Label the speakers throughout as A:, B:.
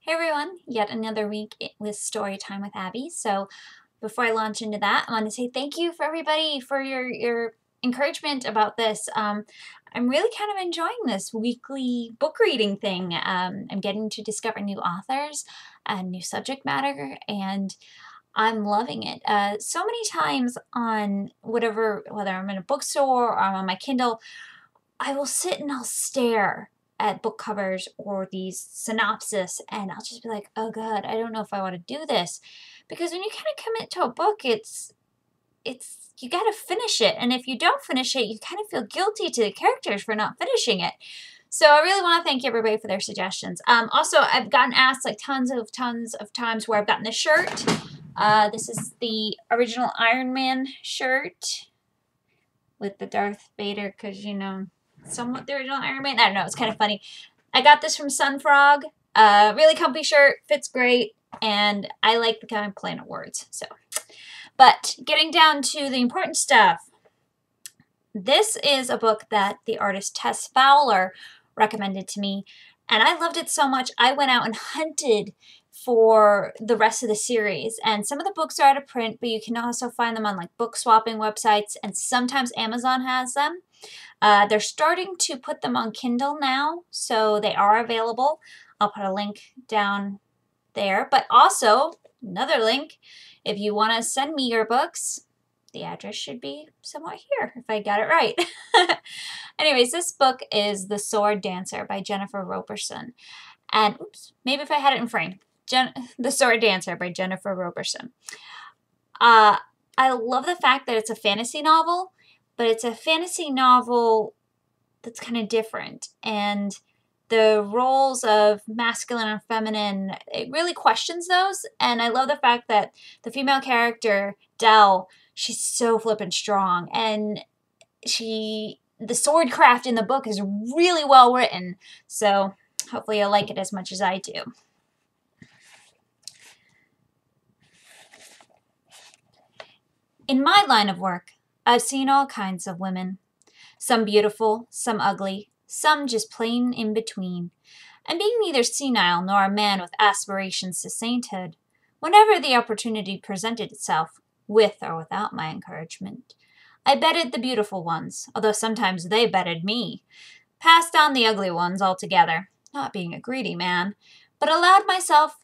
A: Hey everyone, yet another week with Story Time with Abby. So before I launch into that, I want to say thank you for everybody for your encouragement about this. I'm really kind of enjoying this weekly book reading thing. I'm getting to discover new authors and new subject matter, and I'm loving it. So many times on whether I'm in a bookstore or I'm on my Kindle, I will sit and I'll stare at book covers or these synopsis, and I'll just be like, oh god, I don't know if I want to do this. Because when you kind of commit to a book, it's you got to finish it, and if you don't finish it, you kind of feel guilty to the characters for not finishing it. So I really want to thank everybody for their suggestions. Also, I've gotten asked like tons of times where I've gotten this shirt. This is the original Iron Man shirt with the Darth Vader, because somewhat the original Iron Man. I don't know, it's kind of funny. I got this from Sunfrog. Really comfy shirt, fits great, and I like the kind of play on words. So, but getting down to the important stuff. This is a book that the artist Tess Fowler recommended to me, and I loved it so much I went out and hunted for the rest of the series. And some of the books are out of print, but you can also find them on like book swapping websites, and sometimes Amazon has them. They're starting to put them on Kindle now, so they are available. I'll put a link down there, but also another link if you want to send me your books. The address should be somewhere here, if I got it right. Anyways, this book is The Sword Dancer by Jennifer Roberson. And, oops, maybe if I had it in frame. The Sword Dancer by Jennifer Roberson. I love the fact that it's a fantasy novel, but it's a fantasy novel that's kind of different. And the roles of masculine and feminine, it really questions those. And I love the fact that the female character, Dell, she's so flippin' strong. And the swordcraft in the book is really well written. So hopefully you'll like it as much as I do. In my line of work, I've seen all kinds of women. Some beautiful, some ugly, some just plain in between. And being neither senile nor a man with aspirations to sainthood, whenever the opportunity presented itself, with or without my encouragement, I betted the beautiful ones, although sometimes they betted me. Passed on the ugly ones altogether, not being a greedy man, but allowed myself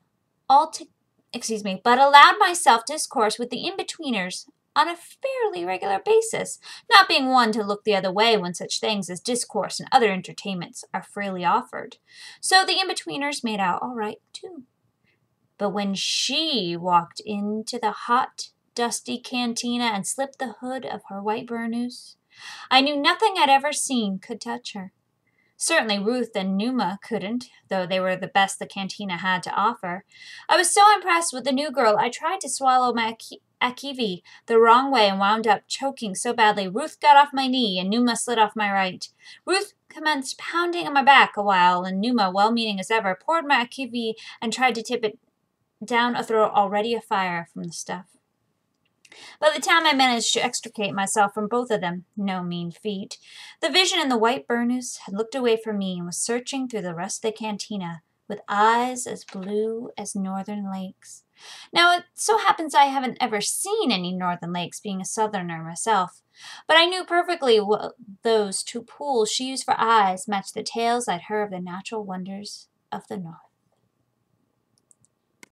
A: discourse with the in-betweeners on a fairly regular basis, not being one to look the other way when such things as discourse and other entertainments are freely offered. So the in-betweeners made out all right, too. But when she walked into the hot, dusty cantina and slipped the hood of her white burnous, I knew nothing I'd ever seen could touch her. Certainly Ruth and Numa couldn't, though they were the best the cantina had to offer. I was so impressed with the new girl, I tried to swallow my Akivi the wrong way and wound up choking so badly Ruth got off my knee and Numa slid off my right. Ruth commenced pounding on my back a while, and Numa, well-meaning as ever, poured my Akivi and tried to tip it down a throat already afire from the stuff. By the time I managed to extricate myself from both of them, no mean feat, the vision in the white burnous had looked away from me and was searching through the rest of the cantina with eyes as blue as northern lakes. Now, it so happens I haven't ever seen any northern lakes, being a southerner myself, but I knew perfectly well those two pools she used for eyes matched the tales I'd heard of the natural wonders of the north.